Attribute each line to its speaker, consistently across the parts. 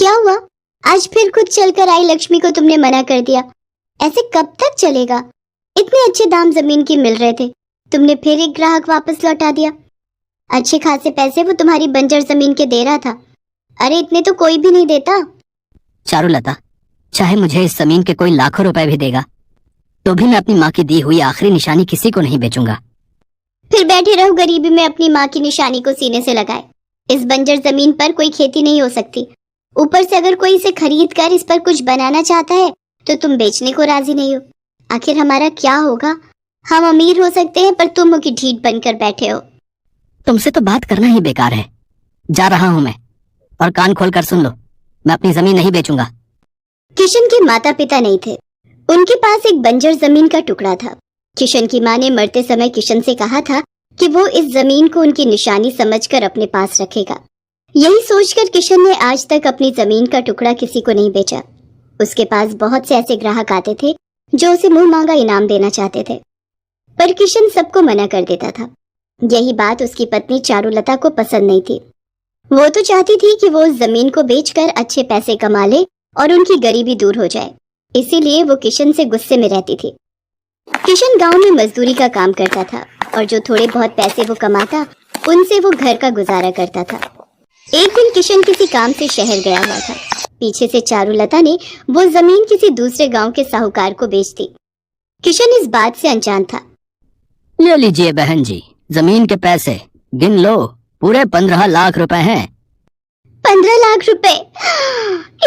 Speaker 1: क्या हुआ? आज फिर खुद चलकर आई लक्ष्मी को तुमने मना कर दिया। ऐसे कब तक चलेगा? इतने अच्छे दाम जमीन की मिल रहे थे, तुमने फिर एक ग्राहक वापस लौटा दिया। अच्छे खासे पैसे वो तुम्हारी बंजर जमीन के दे रहा था। अरे इतने तो कोई भी नहीं देता।
Speaker 2: चारुलता, चाहे मुझे इस जमीन के कोई लाखों रुपए भी देगा तो भी मैं अपनी माँ की दी हुई आखिरी निशानी किसी को नहीं बेचूंगा।
Speaker 1: फिर बैठे रहो गरीबी में अपनी माँ की निशानी को सीने से लगाए। इस बंजर जमीन पर कोई खेती नहीं हो सकती। ऊपर से अगर कोई इसे खरीद कर इस पर कुछ बनाना चाहता है तो तुम बेचने को राजी नहीं हो। आखिर हमारा क्या होगा? हम अमीर हो सकते हैं पर तुम की ढीठ बनकर बैठे हो।
Speaker 2: तुमसे तो बात करना ही बेकार है। जा रहा हूं मैं, और कान खोलकर सुन लो, मैं अपनी जमीन नहीं बेचूंगा।
Speaker 1: किशन के माता पिता नहीं थे, उनके पास एक बंजर जमीन का टुकड़ा था। किशन की माँ ने मरते समय किशन से कहा था कि वो इस जमीन को उनकी निशानी समझकर अपने पास रखेगा। यही सोचकर किशन ने आज तक अपनी जमीन का टुकड़ा किसी को नहीं बेचा। उसके पास बहुत से ऐसे ग्राहक आते थे जो उसे मुंह मांगा इनाम देना चाहते थे, पर किशन सबको मना कर देता था। यही बात उसकी पत्नी चारुलता को पसंद नहीं थी। वो तो चाहती थी कि वो उस जमीन को बेचकर अच्छे पैसे कमा ले और उनकी गरीबी दूर हो जाए। इसीलिए वो किशन से गुस्से में रहती थी। किशन गांव में मजदूरी का काम करता था और जो थोड़े बहुत पैसे वो कमाता उनसे वो घर का गुजारा करता था। एक दिन किशन किसी काम से शहर गया हुआ था। पीछे से चारुलता ने वो जमीन किसी दूसरे गांव के साहूकार को बेच दी। किशन इस बात से अनजान था।
Speaker 2: ले लीजिए बहन जी, जमीन के पैसे गिन लो, पूरे 15 लाख रुपए हैं।
Speaker 1: 15 लाख रुपए?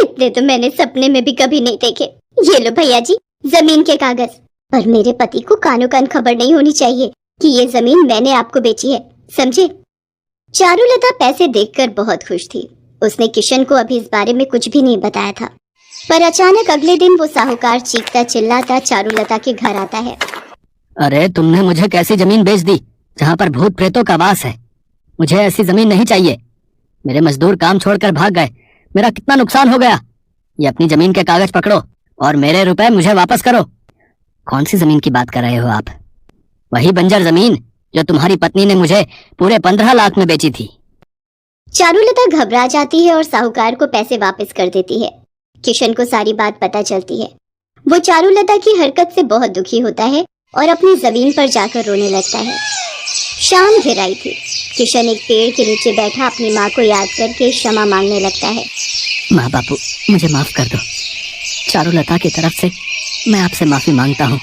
Speaker 1: इतने तो मैंने सपने में भी कभी नहीं देखे। ये लो भैया जी, जमीन के कागज। पर मेरे पति को कानो कान खबर नहीं होनी चाहिए कि ये जमीन मैंने आपको बेची है, समझे? चारुलता पैसे देखकर बहुत खुश थी। उसने किशन को अभी इस बारे में कुछ भी नहीं बताया था। पर अचानक अगले दिन वो साहूकार चीखता चिल्लाता चारुलता के घर आता है।
Speaker 2: अरे तुमने मुझे कैसी जमीन बेच दी जहाँ पर भूत प्रेतों का वास है? मुझे ऐसी जमीन नहीं चाहिए। मेरे मजदूर काम छोड़कर भाग गए, मेरा कितना नुकसान हो गया। ये अपनी जमीन के कागज पकड़ो और मेरे रुपए मुझे वापस करो। कौन सी जमीन की बात कर रहे हो आप? वही बंजर जमीन जो तुम्हारी पत्नी ने मुझे पूरे 15 लाख में बेची थी।
Speaker 1: चारुलता घबरा जाती है और साहूकार को पैसे वापस कर देती है। किशन को सारी बात पता चलती है। वो चारुलता की हरकत से बहुत दुखी होता है और अपनी जमीन पर जाकर रोने लगता है। शाम घिर आई थी। किशन एक पेड़ के नीचे बैठा अपनी माँ को याद करके क्षमा मांगने लगता है।
Speaker 2: माँ बापू, मुझे माफ कर दो। चारुलता की तरफ से मैं आपसे माफी मांगता हूँ।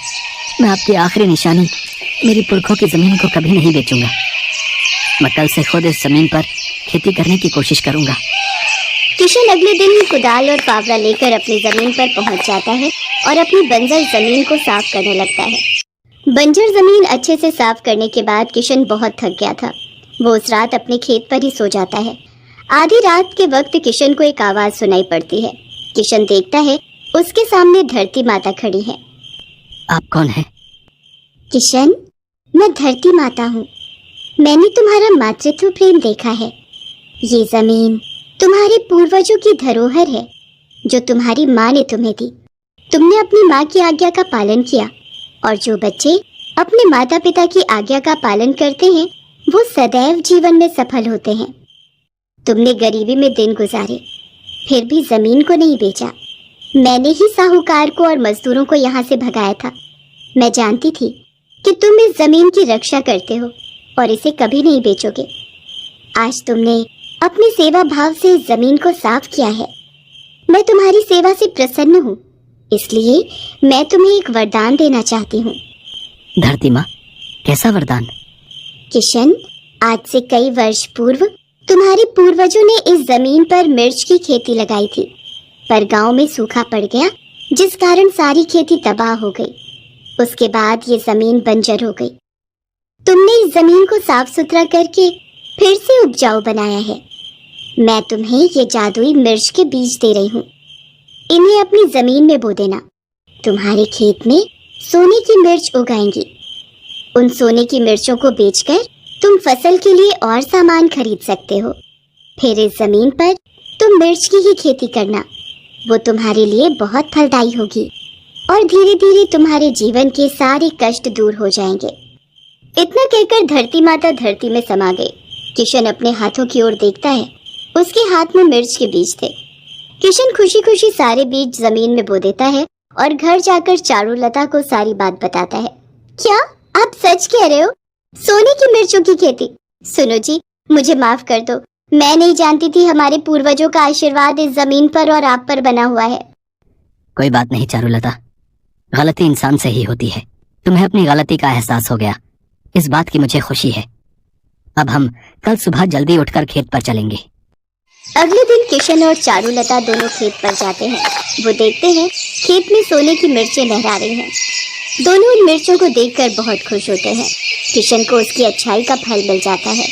Speaker 2: मैं आपकी आखिरी निशानी, मेरी पुरखों की जमीन को कभी नहीं बेचूंगा। मैं कल से खुद इस जमीन पर खेती करने की कोशिश करूंगा।
Speaker 1: किशन अगले दिन ही कुदाल और फावड़ा लेकर अपनी जमीन पर पहुंच जाता है और अपनी बंजर जमीन को साफ करने लगता है। बंजर जमीन अच्छे से साफ करने के बाद किशन बहुत थक गया था। वो उस रात अपने खेत पर ही सो जाता है। आधी रात के वक्त किशन को एक आवाज सुनाई पड़ती है। किशन देखता है, उसके सामने धरती माता खड़ी है।
Speaker 2: आप कौन हैं?
Speaker 1: किशन, मैं धरती माता हूँ। मैंने तुम्हारा मातृत्व प्रेम देखा है। ये जमीन तुम्हारे पूर्वजों की धरोहर है जो तुम्हारी माँ ने तुम्हें दी। तुमने अपनी माँ की आज्ञा का पालन किया और जो बच्चे अपने माता पिता की आज्ञा का पालन करते हैं वो सदैव जीवन में सफल होते हैं। तुमने गरीबी में दिन गुजारे फिर भी जमीन को नहीं बेचा। मैंने ही साहूकार को और मजदूरों को यहाँ से भगाया था। मैं जानती थी कि तुम इस जमीन की रक्षा करते हो और इसे कभी नहीं बेचोगे। आज तुमने अपनी सेवा भाव से इस जमीन को साफ किया है। मैं तुम्हारी सेवा से प्रसन्न हूँ, इसलिए मैं तुम्हें एक वरदान देना चाहती हूँ।
Speaker 2: धरती माँ, कैसा वरदान?
Speaker 1: किशन, आज से कई वर्ष पूर्व तुम्हारे पूर्वजों ने इस जमीन पर मिर्च की खेती लगाई थी, पर गांव में सूखा पड़ गया जिस कारण सारी खेती तबाह हो गई। उसके बाद ये जमीन बंजर हो गई। तुमने इस जमीन को साफ सुथरा करके फिर से उपजाऊ बनाया है। मैं तुम्हें ये जादुई मिर्च के बीज दे रही हूँ। इन्हें अपनी जमीन में बो देना। तुम्हारे खेत में सोने की मिर्च उगाएंगी। उन सोने की मिर्चों को बेचकर तुम फसल के लिए और सामान खरीद सकते हो। फिर इस जमीन पर तुम मिर्च की ही खेती करना। वो तुम्हारे लिए बहुत फलदायी होगी और धीरे धीरे तुम्हारे जीवन के सारे कष्ट दूर हो जाएंगे। इतना कहकर धरती माता धरती में समा गई। किशन अपने हाथों की ओर देखता है। उसके हाथ में मिर्च के बीज थे। किशन खुशी खुशी सारे बीज जमीन में बो देता है और घर जाकर चारुलता को सारी बात बताता है। क्या आप सच कह रहे हो? सोने की मिर्चों की खेती? सुनो जी, मुझे माफ कर दो, मैं नहीं जानती थी हमारे पूर्वजों का आशीर्वाद इस जमीन पर और आप पर बना हुआ है।
Speaker 2: कोई बात नहीं चारुलता, गलती इंसान से ही होती है। तुम्हें अपनी गलती का एहसास हो गया, इस बात की मुझे खुशी है। अब हम कल सुबह जल्दी उठकर खेत पर चलेंगे।
Speaker 1: अगले दिन किशन और चारुलता दोनों खेत पर जाते हैं। वो देखते हैं खेत में सोने की मिर्चें लहरा रही हैं। दोनों उन मिर्चों को देखकर बहुत खुश होते हैं। किशन को उसकी अच्छाई का फल मिल जाता है।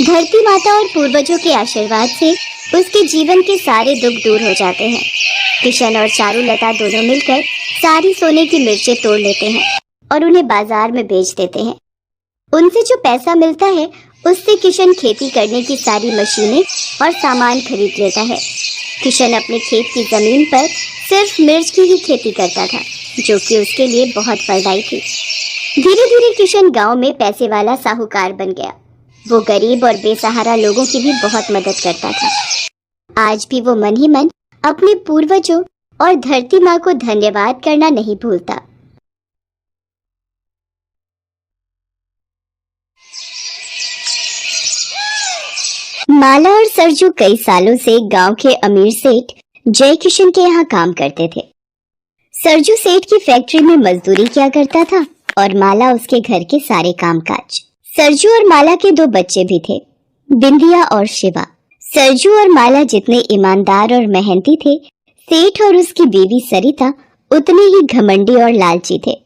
Speaker 1: धरती माता और पूर्वजों के आशीर्वाद से उसके जीवन के सारे दुख दूर हो जाते हैं। किशन और चारुलता दोनों मिलकर सारी सोने की मिर्चें तोड़ लेते हैं और उन्हें बाजार में बेच देते हैं। उनसे जो पैसा मिलता है उससे किशन खेती करने की सारी मशीनें और सामान खरीद लेता है। किशन अपने खेत की जमीन पर सिर्फ मिर्च की ही खेती करता था, जो कि उसके लिए बहुत फलदायी थी। धीरे धीरे किशन गांव में पैसे वाला साहूकार बन गया। वो गरीब और बेसहारा लोगों की भी बहुत मदद करता था। आज भी वो मन ही मन अपने पूर्वजों और धरती माँ को धन्यवाद करना नहीं भूलता। माला और सरजू कई सालों से गांव के अमीर सेठ जय किशन के यहाँ काम करते थे। सरजू सेठ की फैक्ट्री में मजदूरी किया करता था और माला उसके घर के सारे कामकाज। सरजू और माला के 2 बच्चे भी थे, बिंदिया और शिवा। सरजू और माला जितने ईमानदार और मेहनती थे, सेठ और उसकी बीवी सरिता उतने ही घमंडी और लालची थे।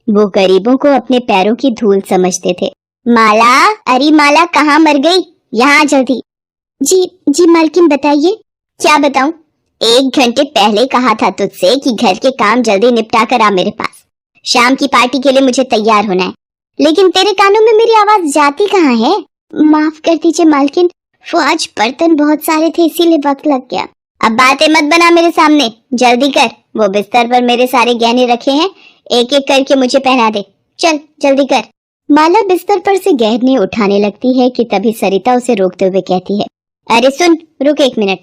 Speaker 1: वो गरीबों को अपने पैरों की धूल समझते थे। माला, अरे माला, कहाँ मर गई? यहाँ जल्दी। जी मालकिन, बताइए। क्या बताऊं? 1 घंटे पहले कहा था तुझसे कि घर के काम जल्दी निपटा कर आ मेरे पास। शाम की पार्टी के लिए मुझे तैयार होना है, लेकिन तेरे कानों में मेरी आवाज जाती कहाँ है? माफ कर दीजिए मालकिन, वो आज बर्तन बहुत सारे थे इसीलिए वक्त लग गया। अब बातें मत बना मेरे सामने, जल्दी कर। वो बिस्तर पर मेरे सारे गहने रखे हैं, एक एक करके मुझे पहना दे। चल जल्दी कर। माला बिस्तर पर से गहने उठाने लगती है कि तभी सरिता उसे रोकते हुए कहती है, अरे सुन, रुक 1 मिनट।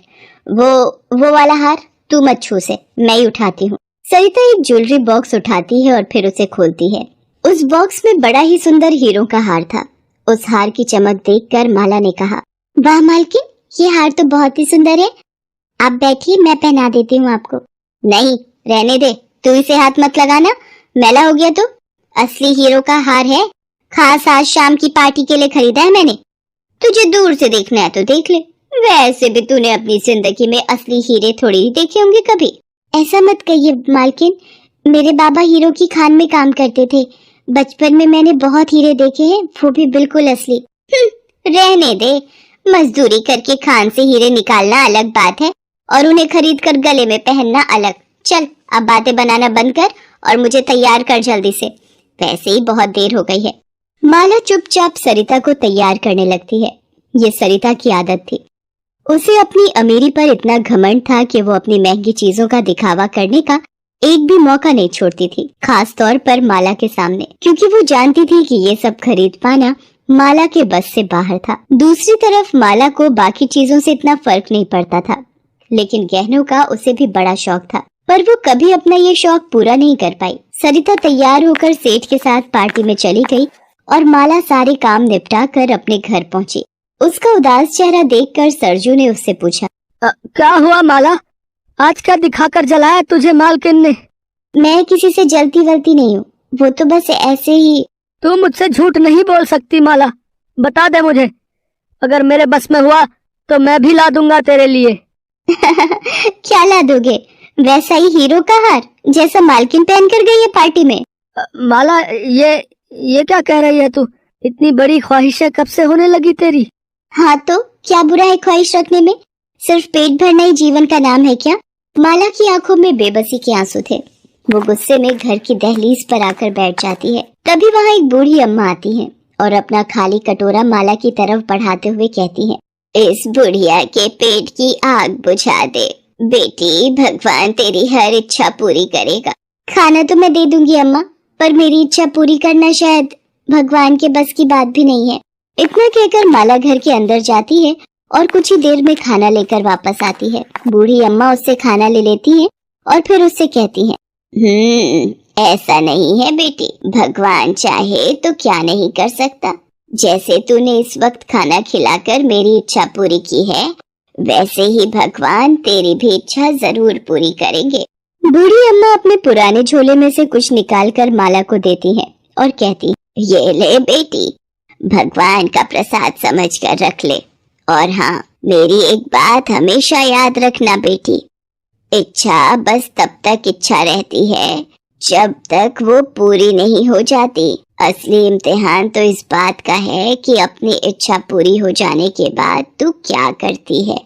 Speaker 1: वो वाला हार तू मत छू से, मैं ही उठाती हूँ। सरिता एक ज्वेलरी बॉक्स उठाती है और फिर उसे खोलती है। उस बॉक्स में बड़ा ही सुंदर हीरों का हार था। उस हार की चमक देखकर माला ने कहा, वाह मालकिन, ये हार तो बहुत ही सुंदर है। आप बैठिए, मैं पहना देती हूँ आपको। नहीं, रहने दे, तू इसे हाथ मत लगाना, मैला हो गया तो। असली हीरो का हार है, खास आज शाम की पार्टी के लिए खरीदा है मैंने। तुझे दूर से देखना है तो देख ले, वैसे भी तूने अपनी जिंदगी में असली हीरे थोड़ी ही देखे होंगे कभी। ऐसा मत कहिए मालकिन, मेरे बाबा हीरो की खान में काम करते थे। बचपन में मैंने बहुत हीरे देखे हैं, वो भी बिल्कुल असली। रहने दे, मजदूरी करके खान से हीरे निकालना अलग बात है और उन्हें खरीद कर गले में पहनना अलग। चल अब बातें बनाना बंद कर और मुझे तैयार कर जल्दी से, वैसे ही बहुत देर हो गई है। माला चुपचाप सरिता को तैयार करने लगती है। ये सरिता की आदत थी। उसे अपनी अमीरी पर इतना घमंड था कि वो अपनी महंगी चीजों का दिखावा करने का एक भी मौका नहीं छोड़ती थी, खास तौर पर माला के सामने, क्योंकि वो जानती थी कि ये सब खरीद पाना माला के बस से बाहर था। दूसरी तरफ माला को बाकी चीजों से इतना फर्क नहीं पड़ता था, लेकिन गहनों का उसे भी बड़ा शौक था, पर वो कभी अपना ये शौक पूरा नहीं कर पाई। सरिता तैयार होकर सेठ के साथ पार्टी में चली गई और माला सारे काम निपटा कर अपने घर पहुंची। उसका उदास चेहरा देखकर सरजू ने उससे पूछा,
Speaker 2: क्या हुआ माला, आज क्या दिखाकर जलाया तुझे मालकिन ने?
Speaker 1: मैं किसी से जलती वलती नहीं हूँ, वो तो बस ऐसे ही।
Speaker 2: तू मुझसे झूठ नहीं बोल सकती माला, बता दे मुझे, अगर मेरे बस में हुआ तो मैं भी ला दूंगा तेरे लिए।
Speaker 1: क्या ला दोगे? वैसा ही हीरो का हार जैसा मालकिन पहन कर गई है पार्टी में।
Speaker 2: माला, ये क्या कह रही है तू? इतनी बड़ी ख्वाहिशें कब से होने लगी तेरी?
Speaker 1: हाँ तो क्या बुरा है ख्वाहिश रखने में? सिर्फ पेट भरना ही जीवन का नाम है क्या? माला की आंखों में बेबसी के आंसू थे। वो गुस्से में घर की दहलीज पर आकर बैठ जाती है। तभी वहाँ एक बूढ़ी अम्मा आती है और अपना खाली कटोरा माला की तरफ बढ़ाते हुए कहती है, इस बुढ़िया के पेट की आग बुझा दे बेटी, भगवान तेरी हर इच्छा पूरी करेगा। खाना तो मैं दे दूंगी अम्मा, पर मेरी इच्छा पूरी करना शायद भगवान के बस की बात भी नहीं है। इतना कहकर माला घर के अंदर जाती है और कुछ ही देर में खाना लेकर वापस आती है। बूढ़ी अम्मा उससे खाना ले लेती है और फिर उससे कहती है, ऐसा नहीं है बेटी, भगवान चाहे तो क्या नहीं कर सकता। जैसे तूने इस वक्त खाना खिलाकर मेरी इच्छा पूरी की है, वैसे ही भगवान तेरी भी इच्छा जरूर पूरी करेंगे। बूढ़ी अम्मा अपने पुराने झोले में से कुछ निकालकर माला को देती है और कहती, ये ले बेटी, भगवान का प्रसाद समझ कर रख ले। और हाँ, मेरी एक बात हमेशा याद रखना बेटी, इच्छा बस तब तक इच्छा रहती है जब तक वो पूरी नहीं हो जाती। असली इम्तिहान तो इस बात का है कि अपनी इच्छा पूरी हो जाने के बाद तू क्या करती है।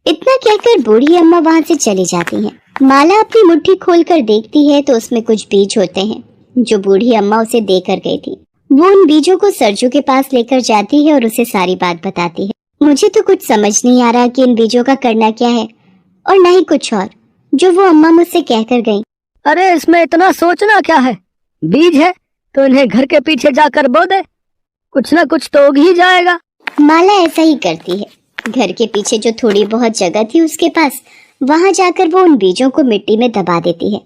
Speaker 1: इतना कहकर बूढ़ी अम्मा वहाँ से चली जाती है। माला अपनी मुट्ठी खोलकर देखती है तो उसमें कुछ बीज होते हैं जो बूढ़ी अम्मा उसे देकर गई थी। वो उन बीजों को सरजू के पास लेकर जाती है और उसे सारी बात बताती है। मुझे तो कुछ समझ नहीं आ रहा कि इन बीजों का करना क्या है, और न ही कुछ और जो वो अम्मा मुझसे कहकर गई।
Speaker 2: अरे इसमें इतना सोचना क्या है, बीज है तो इन्हें घर के पीछे जाकर बो दे, कुछ ना कुछ तो उग ही जाएगा।
Speaker 1: माला ऐसा ही करती है। घर के पीछे जो थोड़ी बहुत जगह थी उसके पास, वहाँ जाकर वो उन बीजों को मिट्टी में दबा देती है।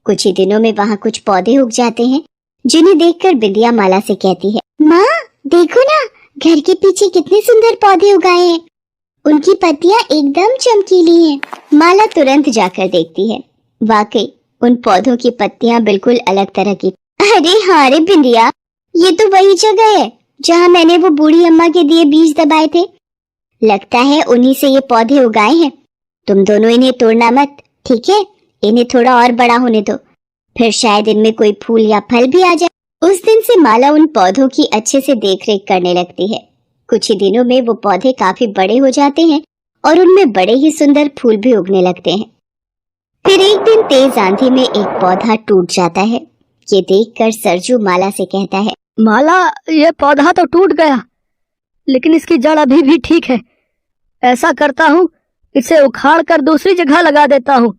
Speaker 1: कुछ ही दिनों में वहाँ कुछ पौधे उग जाते हैं, जिन्हें देखकर बिंदिया माला से कहती है, माँ देखो ना, घर के पीछे कितने सुंदर पौधे उगाए हैं, उनकी पत्तियां एकदम चमकीली हैं। माला तुरंत जाकर देखती है, वाकई उन पौधों की पत्तियां बिल्कुल अलग तरह की। अरे हाँ रे बिंदिया, ये तो वही जगह है जहाँ मैंने वो बूढ़ी अम्मा के दिए बीज दबाए थे। लगता है उन्हीं से ये पौधे उगाए हैं। तुम दोनों इन्हें तोड़ना मत, ठीक है? इन्हें थोड़ा और बड़ा होने दो, फिर शायद इनमें कोई फूल या फल भी आ जाए। उस दिन से माला उन पौधों की अच्छे से देखरेख करने लगती है। कुछ ही दिनों में वो पौधे काफी बड़े हो जाते हैं और उनमें बड़े ही सुंदर फूल भी उगने लगते हैं। फिर एक दिन तेज आंधी में एक पौधा टूट जाता है। ये देखकर सरजू माला से कहता है,
Speaker 2: माला, ये पौधा तो टूट गया, लेकिन इसकी जड़ अभी भी ठीक है। ऐसा करता हूँ, इसे उखाड़ कर दूसरी जगह लगा देता हूँ।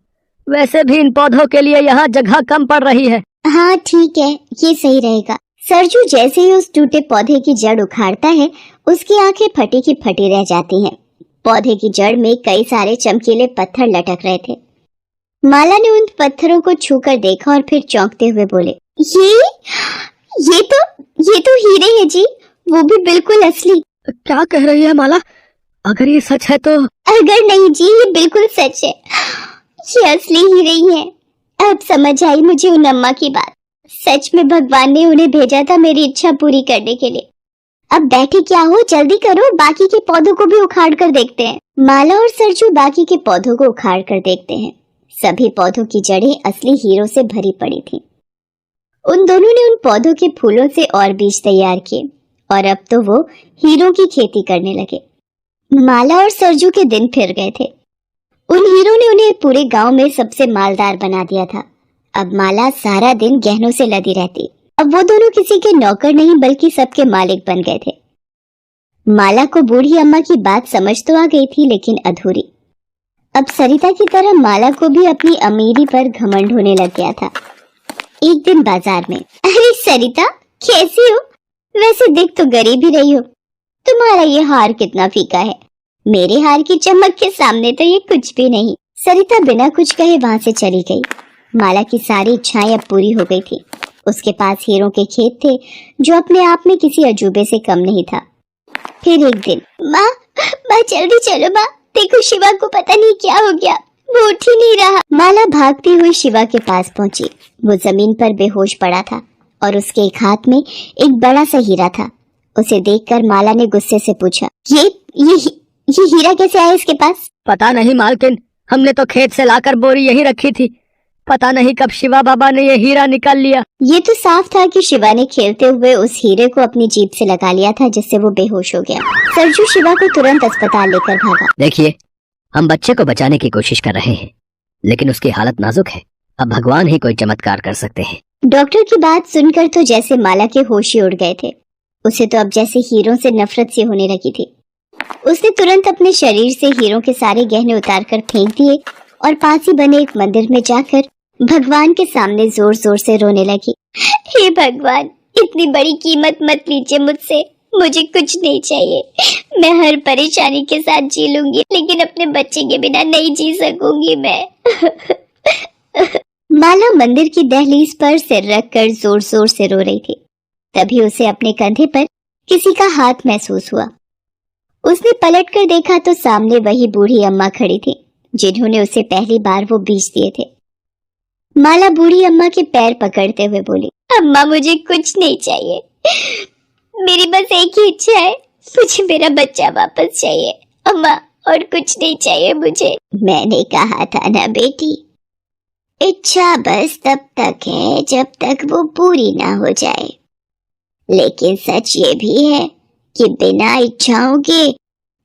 Speaker 2: वैसे भी इन पौधों के लिए यहाँ जगह कम पड़ रही है।
Speaker 1: हाँ ठीक है, ये सही रहेगा। सरजू जैसे ही उस टूटे पौधे की जड़ उखाड़ता है, उसकी आंखें फटी की फटी रह जाती हैं। पौधे की जड़ में कई सारे चमकीले पत्थर लटक रहे थे। माला ने उन पत्थरों को छूकर देखा और फिर चौंकते हुए बोले, ये तो हीरे हैं जी, वो भी बिल्कुल असली।
Speaker 2: क्या कह रही है माला? अगर ये सच है तो?
Speaker 1: अगर नहीं जी, ये बिल्कुल सच है, ये असली हीरे ही है। अब समझ आई मुझे उन अम्मा की बात। सच में भगवान ने उन्हें भेजा था मेरी इच्छा पूरी करने के लिए। अब बैठे क्या हो, जल्दी करो, बाकी के पौधों को भी उखाड़ कर देखते हैं। माला और सरजू बाकी के पौधों को उखाड़ कर देखते हैं। सभी पौधों की जड़ें असली हीरों से भरी पड़ी थी। उन दोनों ने उन पौधों के फूलों से और बीज तैयार किए और अब तो वो हीरों की खेती करने लगे। माला और सरजू के दिन फिर गए थे। उन हीरों ने उन्हें पूरे गांव में सबसे मालदार बना दिया था। अब माला सारा दिन गहनों से लदी रहती। अब वो दोनों किसी के नौकर नहीं बल्कि सबके मालिक बन गए थे। माला को बूढ़ी अम्मा की बात समझ तो आ गई थी, लेकिन अधूरी। अब सरिता की तरह माला को भी अपनी अमीरी पर घमंड होने लग गया था। एक दिन बाजार में, अरे सरिता कैसी हो? वैसे दिख तो गरीब ही रही हो। तुम्हारा ये हार कितना फीका है, मेरे हार की चमक के सामने तो ये कुछ भी नहीं। सरिता बिना कुछ कहे वहां से चली गई। माला की सारी इच्छाएं अब पूरी हो गई थी। उसके पास हीरों के खेत थे जो अपने आप में किसी अजूबे से कम नहीं था। फिर एक दिन, माँ जल्दी चलो माँ, देखो शिवा को पता नहीं क्या हो गया, वो उठ ही नहीं रहा। माला भागती हुई शिवा के पास पहुंची। वो जमीन पर बेहोश पड़ा था और उसके एक हाथ में एक बड़ा सा हीरा था। उसे देखकर माला ने गुस्से से पूछा, ये हीरा कैसे आया इसके पास?
Speaker 2: पता नहीं मालकिन, हमने तो खेत से लाकर बोरी यहीं रखी थी। पता नहीं कब शिवा बाबा ने ये हीरा निकाल लिया।
Speaker 1: ये तो साफ था कि शिवा ने खेलते हुए उस हीरे को अपनी जीभ से लगा लिया था, जिससे वो बेहोश हो गया। सरजू शिवा को तुरंत अस्पताल लेकर भागा।
Speaker 2: देखिए, हम बच्चे को बचाने की कोशिश कर रहे हैं, लेकिन उसकी हालत नाजुक है। अब भगवान ही कोई चमत्कार कर सकते हैं।
Speaker 1: डॉक्टर की बात सुनकर तो जैसे माला के होश ही उड़ गए थे। उसे तो अब जैसे हीरों से नफरत सी होने लगी थी। उसने तुरंत अपने शरीर से हीरों के सारे गहने उतारकर फेंक दिए और पास ही बने एक मंदिर में जाकर भगवान के सामने जोर जोर से रोने लगी। हे भगवान, इतनी बड़ी कीमत मत लीजिए मुझसे, मुझे कुछ नहीं चाहिए। मैं हर परेशानी के साथ जी लूंगी, लेकिन अपने बच्चे के बिना नहीं जी सकूंगी मैं। माला मंदिर की दहलीज पर सिर रखकर जोर जोर से रो रही थी। तभी उसे अपने कंधे पर किसी का हाथ महसूस हुआ। उसने पलटकर देखा तो सामने वही बूढ़ी अम्मा खड़ी थी, जिन्होंने उसे पहली बार वो बीज दिए थे। माला बूढ़ी अम्मा के पैर पकड़ते हुए बोली, अम्मा मुझे कुछ नहीं चाहिए, मेरी बस एक ही इच्छा है, मुझे मेरा बच्चा वापस चाहिए अम्मा, और कुछ नहीं चाहिए मुझे। मैंने कहा था ना बेटी, इच्छा बस तब तक है जब तक वो पूरी ना हो जाए। लेकिन सच ये भी है कि बिना इच्छाओं के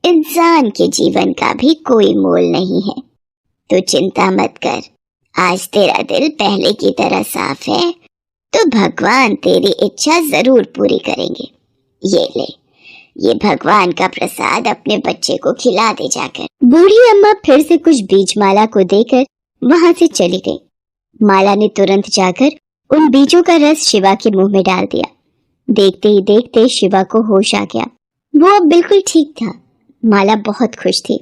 Speaker 1: इंसान के जीवन का भी कोई मोल नहीं है। तो चिंता मत कर, आज तेरा दिल पहले की तरह साफ है, तो भगवान तेरी इच्छा जरूर पूरी करेंगे। ये ले, ये भगवान का प्रसाद अपने बच्चे को खिला दे जाकर। बूढ़ी अम्मा फिर से कुछ बीज माला को देकर वहां से चली गई। माला ने तुरंत जाकर उन बीजों का रस शिवा के मुंह में डाल दिया। देखते ही देखते शिवा को होश आ गया। वो अब बिल्कुल ठीक था। माला बहुत खुश थी।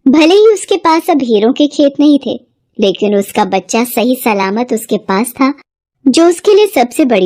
Speaker 1: भले ही उसके पास अब हीरों के खेत नहीं थे, लेकिन उसका बच्चा सही सलामत उसके पास था, जो उसके लिए सबसे बड़ी